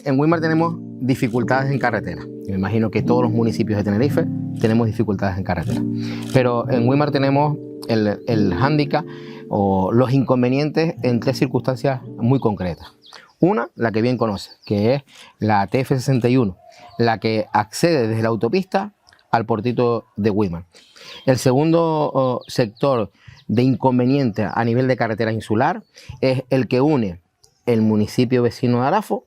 En Güímar tenemos dificultades en carretera. Me imagino que todos los municipios de Tenerife tenemos dificultades en carretera. Pero en Güímar tenemos el hándicap o los inconvenientes en tres circunstancias muy concretas. Una, la que bien conoce, que es la TF61, la que accede desde la autopista al portito de Güímar. El segundo sector de inconveniente a nivel de carretera insular es el que une el municipio vecino de Arafo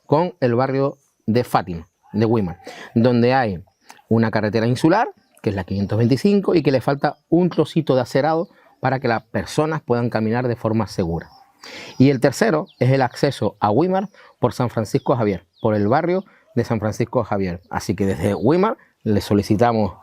con el barrio de Fátima, de Güímar, donde hay una carretera insular, que es la 525, y que le falta un trocito de acerado para que las personas puedan caminar de forma segura. Y el tercero es el acceso a Güímar por San Francisco Javier, por el barrio de San Francisco Javier. Así que desde Güímar le solicitamos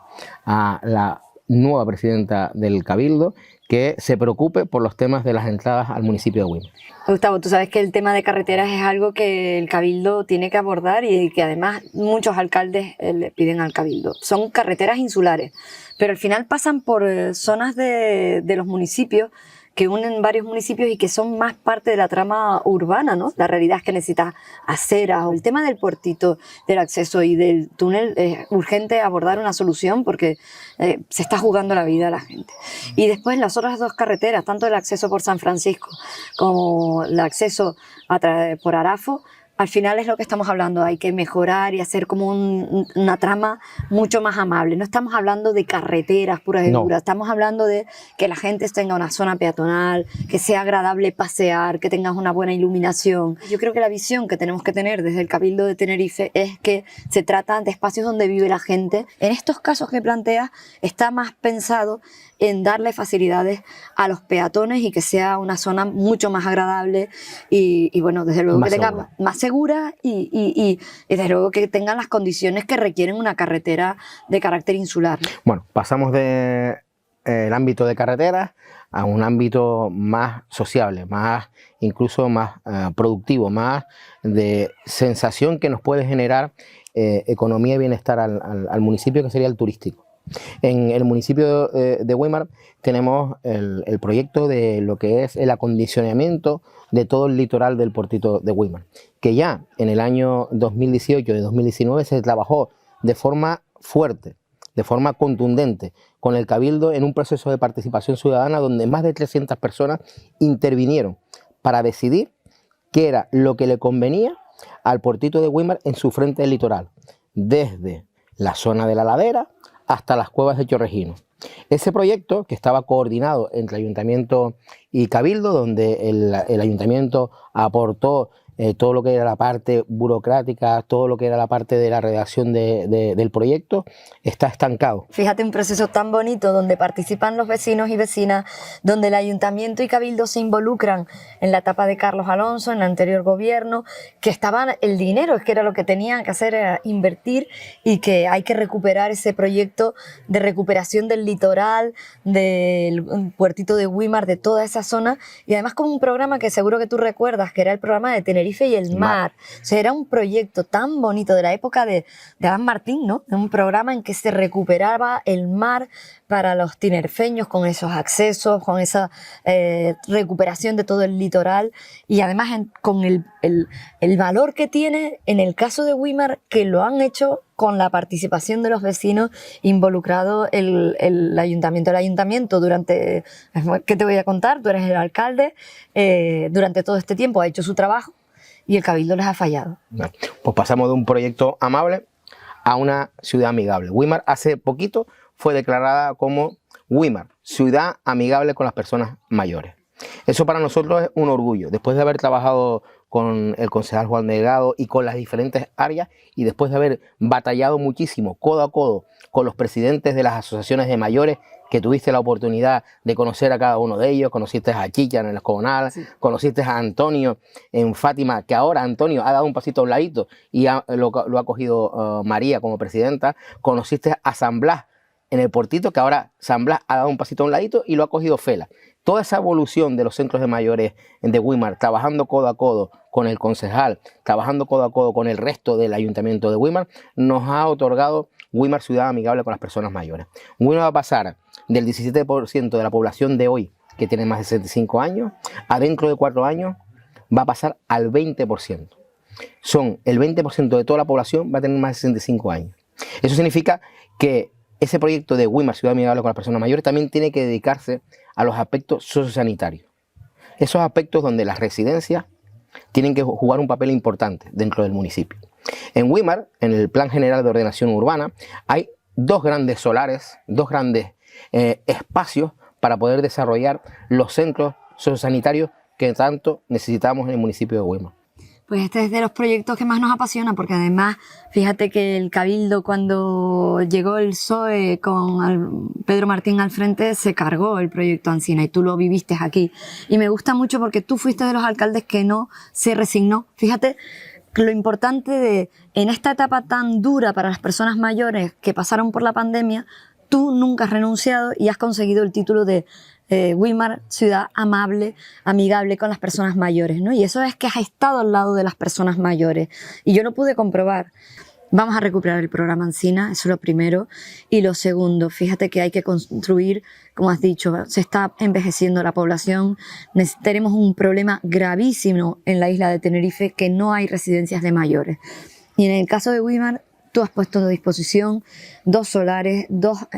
a la nueva presidenta del Cabildo que se preocupe por los temas de las entradas al municipio de Güímar. Gustavo, tú sabes que el tema de carreteras es algo que el Cabildo tiene que abordar y que además muchos alcaldes le piden al Cabildo. Son carreteras insulares, pero al final pasan por zonas de los municipios que unen varios municipios y que son más parte de la trama urbana, ¿no? La realidad es que necesitas aceras. El tema del puertito, del acceso y del túnel es urgente abordar una solución porque se está jugando la vida a la gente. Y después las otras dos carreteras, tanto el acceso por San Francisco como el acceso por Arafo, al final es lo que estamos hablando, hay que mejorar y hacer como una trama mucho más amable. No estamos hablando de carreteras puras y duras, estamos hablando de que la gente tenga una zona peatonal, que sea agradable pasear, que tengas una buena iluminación. Yo creo que la visión que tenemos que tener desde el Cabildo de Tenerife es que se trata de espacios donde vive la gente. En estos casos que planteas está más pensado en darle facilidades a los peatones y que sea una zona mucho más agradable y bueno, desde luego que tenga más segura y desde luego que tengan las condiciones que requieren una carretera de carácter insular. Bueno, pasamos del ámbito de carreteras a un ámbito más sociable, incluso más productivo, más de sensación que nos puede generar economía y bienestar al municipio, que sería el turístico. En el municipio de Güímar tenemos el proyecto de lo que es el acondicionamiento de todo el litoral del portito de Güímar, que ya en el año 2018 y 2019 se trabajó de forma fuerte, de forma contundente, con el Cabildo en un proceso de participación ciudadana donde más de 300 personas intervinieron para decidir qué era lo que le convenía al portito de Güímar en su frente del litoral, desde la zona de la ladera hasta las cuevas de Chorrejino. Ese proyecto, que estaba coordinado entre Ayuntamiento y Cabildo, donde el Ayuntamiento aportó todo lo que era la parte burocrática, todo lo que era la parte de la redacción del proyecto, está estancado. Fíjate, un proceso tan bonito donde participan los vecinos y vecinas, donde el Ayuntamiento y Cabildo se involucran en la etapa de Carlos Alonso, en el anterior gobierno, que estaba el dinero, es que era lo que tenían que hacer, era invertir, y que hay que recuperar ese proyecto de recuperación del litoral, del puertito de Güímar, de toda esa zona, y además con un programa que seguro que tú recuerdas, que era el programa de Tenerife y el mar. O sea, era un proyecto tan bonito de la época de Adán Martín, ¿no? Un programa en que se recuperaba el mar para los tinerfeños con esos accesos, con esa recuperación de todo el litoral y además con el valor que tiene en el caso de Güímar, que lo han hecho con la participación de los vecinos involucrado el ayuntamiento. El ayuntamiento durante, ¿qué te voy a contar? Tú eres el alcalde, durante todo este tiempo ha hecho su trabajo y el Cabildo les ha fallado. Pues pasamos de un proyecto amable a una ciudad amigable. Güímar hace poquito fue declarada como Güímar, ciudad amigable con las personas mayores. Eso para nosotros es un orgullo. Después de haber trabajado con el concejal Juan Delgado y con las diferentes áreas y después de haber batallado muchísimo codo a codo con los presidentes de las asociaciones de mayores, que tuviste la oportunidad de conocer a cada uno de ellos, conociste a Chicha en el Escogonal, sí. Conociste a Antonio en Fátima, que ahora Antonio ha dado un pasito a un ladito y lo ha cogido María como presidenta, conociste a San Blas en el portito, que ahora San Blas ha dado un pasito a un ladito y lo ha cogido Fela. toda esa evolución de los centros de mayores de Weimar, trabajando codo a codo con el concejal, trabajando codo a codo con el resto del ayuntamiento de Weimar, nos ha otorgado Weimar Ciudad Amigable con las Personas Mayores. Weimar va a pasar del 17% de la población de hoy, que tiene más de 65 años, a dentro de 4 años va a pasar al 20%. El 20% de toda la población va a tener más de 65 años. Eso significa que ese proyecto de Weimar Ciudad Amigable con las Personas Mayores también tiene que dedicarse a los aspectos sociosanitarios. Esos aspectos donde las residencias tienen que jugar un papel importante dentro del municipio. En Weimar, en el Plan General de Ordenación Urbana, hay 2 grandes solares, 2 grandes espacios para poder desarrollar los centros sociosanitarios que tanto necesitamos en el municipio de Weimar. Pues este es de los proyectos que más nos apasiona, porque además, fíjate que el Cabildo, cuando llegó el PSOE con Pedro Martín al frente, se cargó el proyecto Ancina y tú lo viviste aquí. Y me gusta mucho porque tú fuiste de los alcaldes que no se resignó. Fíjate lo importante en esta etapa tan dura para las personas mayores que pasaron por la pandemia, tú nunca has renunciado y has conseguido el título de Weimar, ciudad amable, amigable con las personas mayores, ¿no? Y eso es que has estado al lado de las personas mayores. Y yo lo pude comprobar. Vamos a recuperar el programa Ancina, eso es lo primero. Y lo segundo, fíjate que hay que construir, como has dicho, se está envejeciendo la población. Tenemos un problema gravísimo en la isla de Tenerife, que no hay residencias de mayores. Y en el caso de Weimar, tú has puesto a disposición 2 solares, 2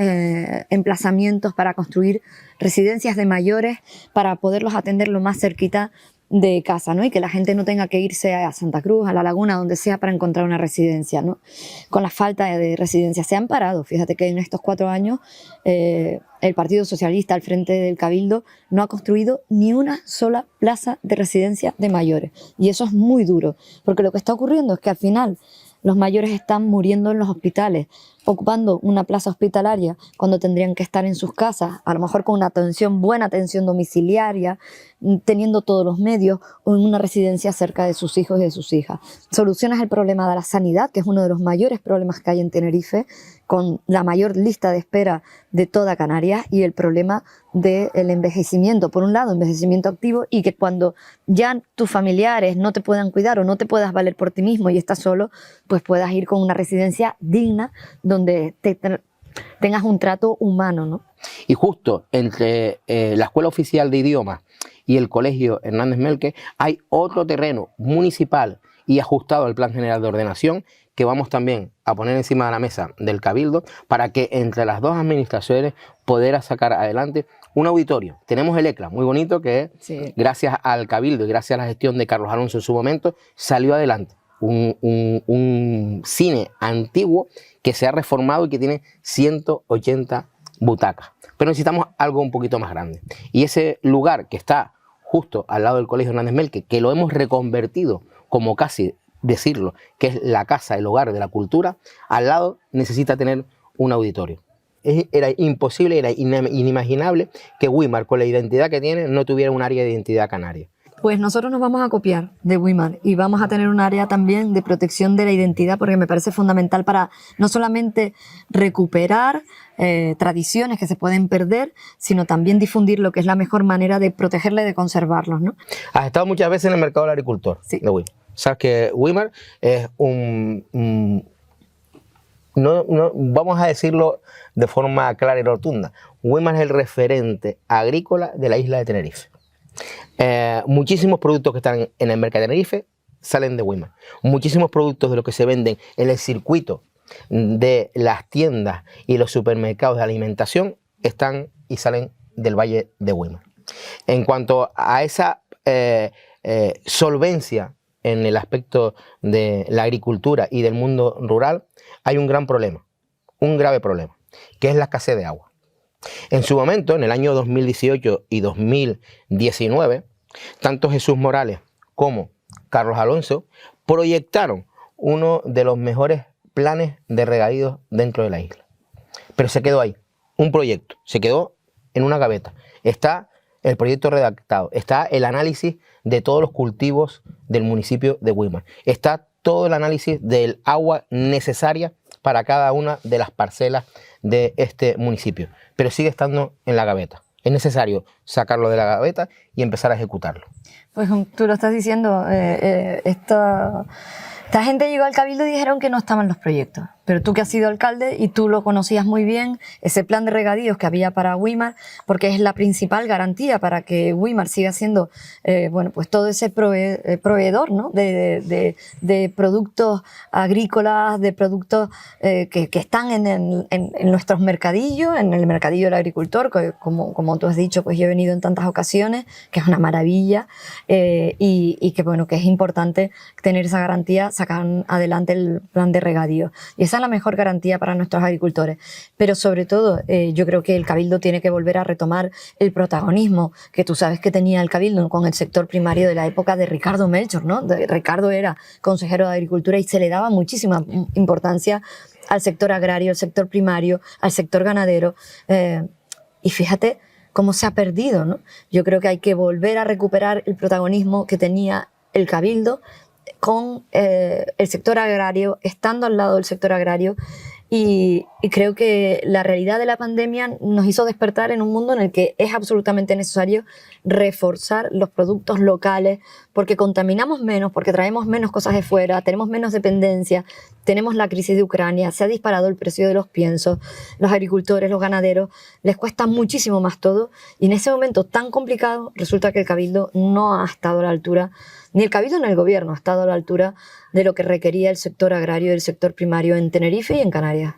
emplazamientos para construir residencias de mayores para poderlos atender lo más cerquita de casa, ¿no? Y que la gente no tenga que irse a Santa Cruz, a La Laguna, donde sea, para encontrar una residencia, ¿no? Con la falta de residencias se han parado. Fíjate que en estos 4 años el Partido Socialista al frente del Cabildo no ha construido ni una sola plaza de residencia de mayores. Y eso es muy duro, porque lo que está ocurriendo es que al final los mayores están muriendo en los hospitales, ocupando una plaza hospitalaria cuando tendrían que estar en sus casas, a lo mejor con una buena atención domiciliaria, teniendo todos los medios, o en una residencia cerca de sus hijos y de sus hijas. Solucionas el problema de la sanidad, que es uno de los mayores problemas que hay en Tenerife, con la mayor lista de espera de toda Canarias, y el problema del envejecimiento. Por un lado, envejecimiento activo, y que cuando ya tus familiares no te puedan cuidar o no te puedas valer por ti mismo y estás solo, pues puedas ir con una residencia digna donde tengas un trato humano, ¿no? Y justo entre la Escuela Oficial de Idiomas y el Colegio Hernández Melque hay otro terreno municipal y ajustado al Plan General de Ordenación que vamos también a poner encima de la mesa del Cabildo para que entre las 2 administraciones poder sacar adelante un auditorio. Tenemos el ECLA, muy bonito, que sí, gracias al Cabildo y gracias a la gestión de Carlos Alonso en su momento salió adelante. Un cine antiguo que se ha reformado y que tiene 180 butacas. Pero necesitamos algo un poquito más grande. Y ese lugar que está justo al lado del Colegio Hernández Melque, que lo hemos reconvertido como casi decirlo, que es la casa, el hogar de la cultura, al lado necesita tener un auditorio. Era imposible, era inimaginable que Weimar, con la identidad que tiene, no tuviera un área de identidad canaria. Pues nosotros nos vamos a copiar de Weimar y vamos a tener un área también de protección de la identidad, porque me parece fundamental para no solamente recuperar tradiciones que se pueden perder, sino también difundir lo que es la mejor manera de protegerla y de conservarlos, ¿no? Has estado muchas veces en el mercado del agricultor, sí, de Weimar. Sabes que Weimar es no vamos a decirlo de forma clara y rotunda, Weimar es el referente agrícola de la isla de Tenerife. Muchísimos productos que están en el mercado de Tenerife salen de Weimar. Muchísimos productos de los que se venden en el circuito de las tiendas y los supermercados de alimentación están y salen del Valle de Weimar. En cuanto a esa solvencia en el aspecto de la agricultura y del mundo rural, hay un gran problema, un grave problema, que es la escasez de agua. En su momento, en el año 2018 y 2019, tanto Jesús Morales como Carlos Alonso proyectaron uno de los mejores planes de regadío dentro de la isla. Pero se quedó ahí, un proyecto, se quedó en una gaveta. Está el proyecto redactado, está el análisis de todos los cultivos del municipio de Weimar, está todo el análisis del agua necesaria para cada una de las parcelas de este municipio, pero sigue estando en la gaveta. es necesario sacarlo de la gaveta y empezar a ejecutarlo. Pues tú lo estás diciendo, esta gente llegó al Cabildo y dijeron que no estaban los proyectos, pero tú que has sido alcalde y tú lo conocías muy bien, ese plan de regadíos que había para Wimar, porque es la principal garantía para que Wimar siga siendo bueno, pues todo ese proveedor, ¿no? de productos agrícolas, de productos que están en nuestros mercadillos, en el mercadillo del agricultor, que como tú has dicho, pues yo he venido en tantas ocasiones, que es una maravilla, y que bueno, que es importante tener esa garantía, sacar adelante el plan de regadío. Y esa es la mejor garantía para nuestros agricultores. Pero sobre todo, yo creo que el Cabildo tiene que volver a retomar el protagonismo que tú sabes que tenía el Cabildo con el sector primario de la época de Ricardo Melchor, ¿no? Ricardo era consejero de Agricultura y se le daba muchísima importancia al sector agrario, al sector primario, al sector ganadero. Y fíjate cómo se ha perdido, ¿no? Yo creo que hay que volver a recuperar el protagonismo que tenía el Cabildo con el sector agrario, estando al lado del sector agrario, y creo que la realidad de la pandemia nos hizo despertar en un mundo en el que es absolutamente necesario reforzar los productos locales, porque contaminamos menos, porque traemos menos cosas de fuera, tenemos menos dependencia, tenemos la crisis de Ucrania, se ha disparado el precio de los piensos, los agricultores, los ganaderos, les cuesta muchísimo más todo, y en ese momento tan complicado resulta que el Cabildo no ha estado a la altura, ni el Cabildo ni el Gobierno ha estado a la altura de lo que requería el sector agrario y el sector primario en Tenerife y en Canarias.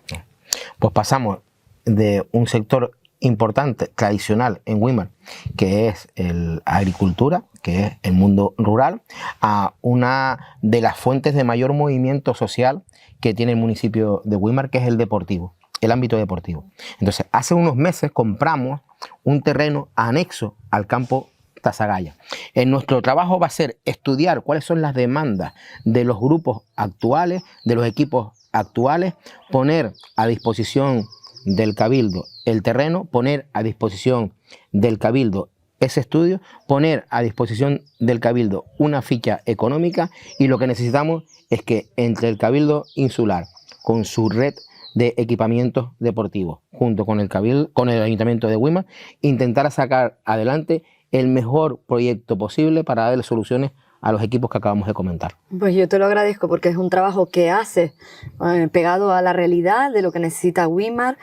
Pues pasamos de un sector importante, tradicional en Wimar, que es la agricultura, que es el mundo rural, a una de las fuentes de mayor movimiento social que tiene el municipio de Wimar, que es el deportivo, el ámbito deportivo. Entonces, hace unos meses compramos un terreno anexo al campo Tasagaya. En nuestro trabajo va a ser estudiar cuáles son las demandas de los grupos actuales, de los equipos actuales, poner a disposición del Cabildo el terreno, poner a disposición del Cabildo ese estudio, poner a disposición del Cabildo una ficha económica, y lo que necesitamos es que entre el Cabildo Insular, con su red de equipamientos deportivos, junto con el Cabildo, con el Ayuntamiento de Wimar, intentar sacar adelante el mejor proyecto posible para darle soluciones a los equipos que acabamos de comentar. Pues yo te lo agradezco porque es un trabajo que haces pegado a la realidad de lo que necesita Wimar.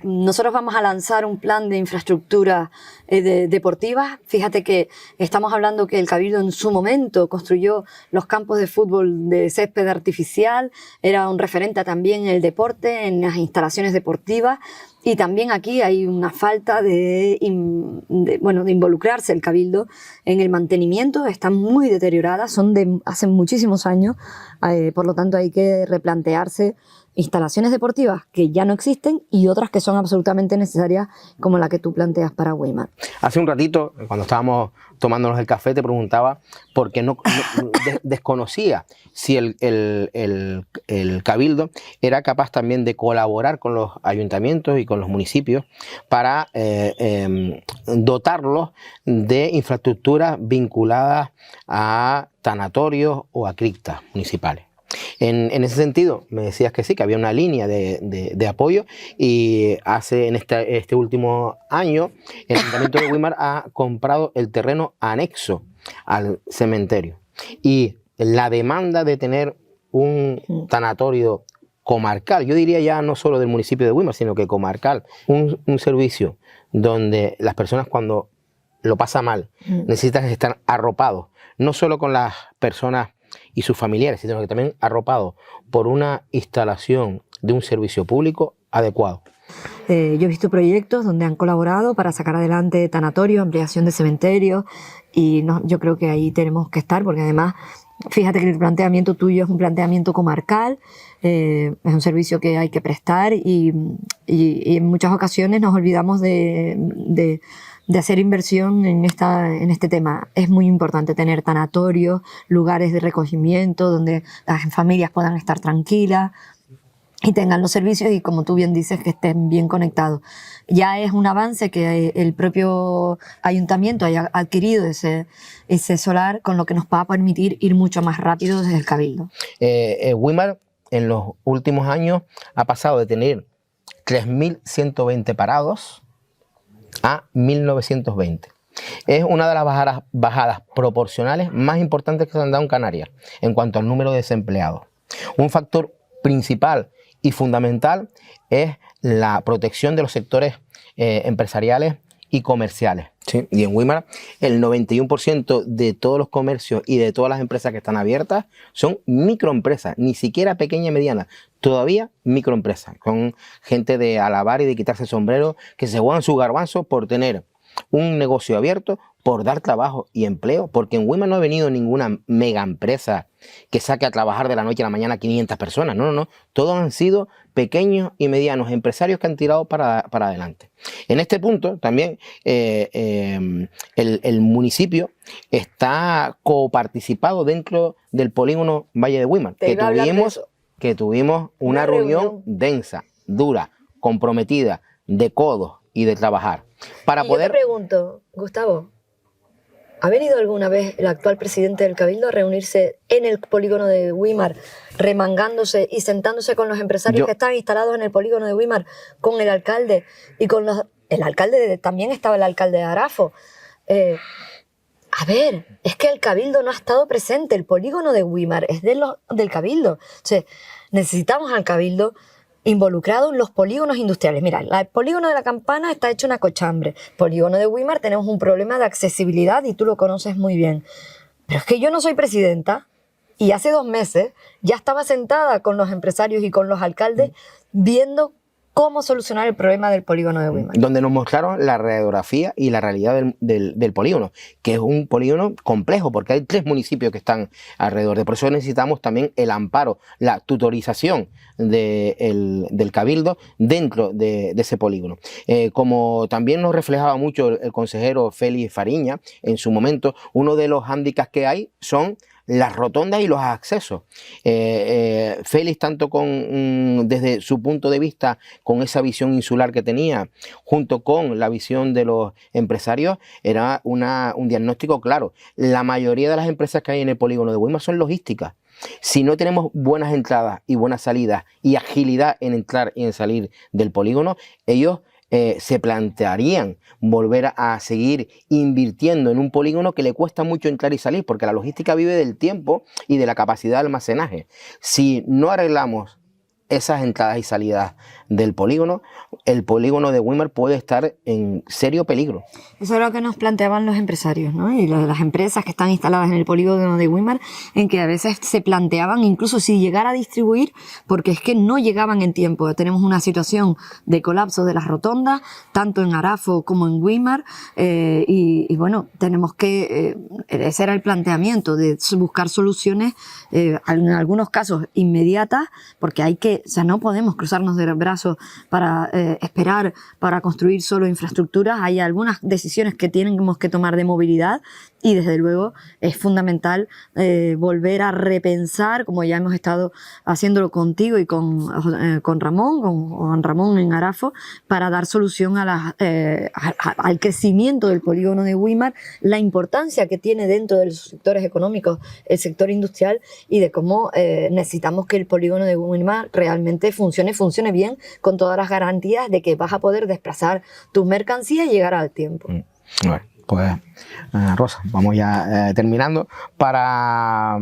Nosotros vamos a lanzar un plan de infraestructura deportiva. Fíjate que estamos hablando que el Cabildo en su momento construyó los campos de fútbol de césped artificial, era un referente también en el deporte, en las instalaciones deportivas. Y también aquí hay una falta de involucrarse el Cabildo en el mantenimiento, están muy deterioradas, son de hace muchísimos años, por lo tanto hay que replantearse instalaciones deportivas que ya no existen y otras que son absolutamente necesarias, como la que tú planteas para Wimar. Hace un ratito, cuando estábamos tomándonos el café, te preguntaba por qué desconocía si el Cabildo era capaz también de colaborar con los ayuntamientos y con los municipios para dotarlos de infraestructuras vinculadas a tanatorios o a criptas municipales. En ese sentido, me decías que sí, que había una línea de apoyo, y en este último año el Ayuntamiento de Wimar ha comprado el terreno anexo al cementerio, y la demanda de tener un tanatorio comarcal, yo diría ya no solo del municipio de Wimar, sino que comarcal, un servicio donde las personas cuando lo pasan mal necesitan estar arropados, no solo con las personas y sus familiares, sino que también arropado por una instalación de un servicio público adecuado. Yo he visto proyectos donde han colaborado para sacar adelante tanatorios, ampliación de cementerios, y yo creo que ahí tenemos que estar, porque además, fíjate que el planteamiento tuyo es un planteamiento comarcal, es un servicio que hay que prestar, y en muchas ocasiones nos olvidamos de hacer inversión en este tema. Es muy importante tener tanatorios, lugares de recogimiento donde las familias puedan estar tranquilas y tengan los servicios, y como tú bien dices, que estén bien conectados. Ya es un avance que el propio ayuntamiento haya adquirido ese solar, con lo que nos va a permitir ir mucho más rápido desde el Cabildo. Wimar en los últimos años ha pasado de tener 3.120 parados a 1920. Es una de las bajadas proporcionales más importantes que se han dado en Canarias en cuanto al número de desempleados. Un factor principal y fundamental es la protección de los sectores empresariales y comerciales. ¿Sí? Y en Güímar el 91% de todos los comercios y de todas las empresas que están abiertas son microempresas, ni siquiera pequeña y mediana, todavía microempresas, con gente de alabar y de quitarse el sombrero, que se juegan su garbanzo por tener un negocio abierto, por dar trabajo y empleo, porque en Güímar no ha venido ninguna mega empresa que saque a trabajar de la noche a la mañana 500 personas, no, todos han sido pequeños y medianos empresarios que han tirado para adelante. En este punto también el municipio está coparticipado dentro del polígono Valle de Güímar, que tuvimos una reunión densa, dura, comprometida, de codos y de trabajar. Para poder... Yo te pregunto, Gustavo, ¿ha venido alguna vez el actual presidente del Cabildo a reunirse en el polígono de Güímar, remangándose y sentándose con los empresarios que están instalados en el polígono de Güímar, con el alcalde y con los... El alcalde, también estaba el alcalde de Arafo. A ver, es que el Cabildo no ha estado presente, el polígono de Güímar es del Cabildo. O sea, necesitamos al Cabildo involucrado en los polígonos industriales. Mira, el polígono de La Campana está hecho una cochambre. Polígono de Güímar tenemos un problema de accesibilidad y tú lo conoces muy bien. Pero es que yo no soy presidenta y hace 2 meses ya estaba sentada con los empresarios y con los alcaldes viendo cómo solucionar el problema del polígono de Güímar. Donde nos mostraron la radiografía y la realidad del polígono, que es un polígono complejo porque hay 3 municipios que están alrededor. Por eso necesitamos también el amparo, la tutorización del Cabildo dentro de ese polígono. Como también nos reflejaba mucho el consejero Félix Fariña en su momento, uno de los hándicaps que hay son las rotondas y los accesos. Félix, tanto desde su punto de vista, con esa visión insular que tenía, junto con la visión de los empresarios, era un diagnóstico claro. La mayoría de las empresas que hay en el polígono de Güímar son logísticas. Si no tenemos buenas entradas y buenas salidas y agilidad en entrar y en salir del polígono, ellos se plantearían volver a seguir invirtiendo en un polígono que le cuesta mucho entrar y salir, porque la logística vive del tiempo y de la capacidad de almacenaje. Si no arreglamos esas entradas y salidas del polígono, el polígono de Güímar puede estar en serio peligro. Eso es lo que nos planteaban los empresarios, ¿no? Y las empresas que están instaladas en el polígono de Güímar, en que a veces se planteaban incluso si llegar a distribuir, porque es que no llegaban en tiempo. Tenemos una situación de colapso de las rotondas, tanto en Arafo como en Güímar, y bueno, tenemos que, ese era el planteamiento, de buscar soluciones, en algunos casos inmediatas, porque hay que, o sea, no podemos cruzarnos de brazos para esperar para construir solo infraestructuras. Hay algunas decisiones que tenemos que tomar de movilidad y desde luego es fundamental volver a repensar, como ya hemos estado haciéndolo contigo y con Ramón, con Juan Ramón en Arafo, para dar solución al crecimiento del polígono de Güímar, la importancia que tiene dentro de los sectores económicos el sector industrial y de cómo necesitamos que el polígono de Güímar realmente funcione bien, con todas las garantías de que vas a poder desplazar tus mercancías y llegar al tiempo. Bueno, pues Rosa, vamos ya terminando. Para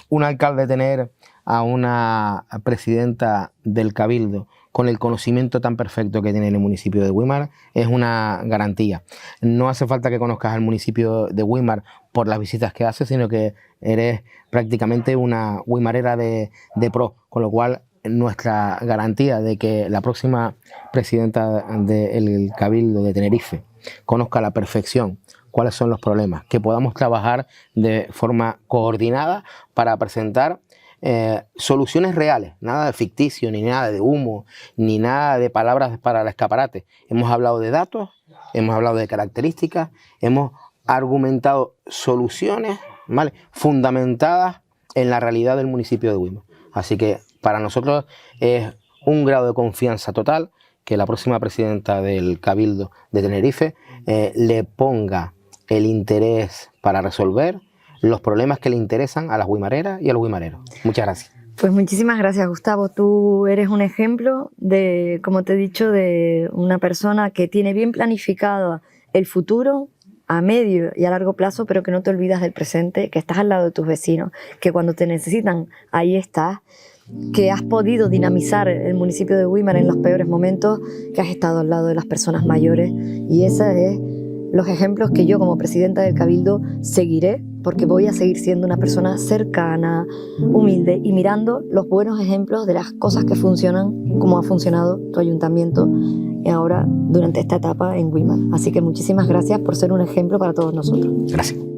un alcalde tener a una presidenta del Cabildo con el conocimiento tan perfecto que tiene en el municipio de Güímar es una garantía. No hace falta que conozcas al municipio de Güímar por las visitas que haces, sino que eres prácticamente una güimarera de pro, con lo cual nuestra garantía de que la próxima presidenta del Cabildo de Tenerife conozca a la perfección cuáles son los problemas, que podamos trabajar de forma coordinada para presentar soluciones reales, nada de ficticio, ni nada de humo, ni nada de palabras para el escaparate. Hemos hablado de datos, hemos hablado de características, hemos argumentado soluciones, ¿vale?, fundamentadas en la realidad del municipio de Güímar. Así que para nosotros es un grado de confianza total que la próxima presidenta del Cabildo de Tenerife le ponga el interés para resolver los problemas que le interesan a las güimareras y a los güimareros. Muchas gracias. Pues muchísimas gracias, Gustavo. Tú eres un ejemplo de, como te he dicho, de una persona que tiene bien planificado el futuro a medio y a largo plazo, pero que no te olvidas del presente, que estás al lado de tus vecinos, que cuando te necesitan, ahí estás, que has podido dinamizar el municipio de Güímar en los peores momentos, que has estado al lado de las personas mayores, y esos son los ejemplos que yo como presidenta del Cabildo seguiré, porque voy a seguir siendo una persona cercana, humilde y mirando los buenos ejemplos de las cosas que funcionan, como ha funcionado tu ayuntamiento ahora durante esta etapa en Güímar. Así que muchísimas gracias por ser un ejemplo para todos nosotros. Gracias.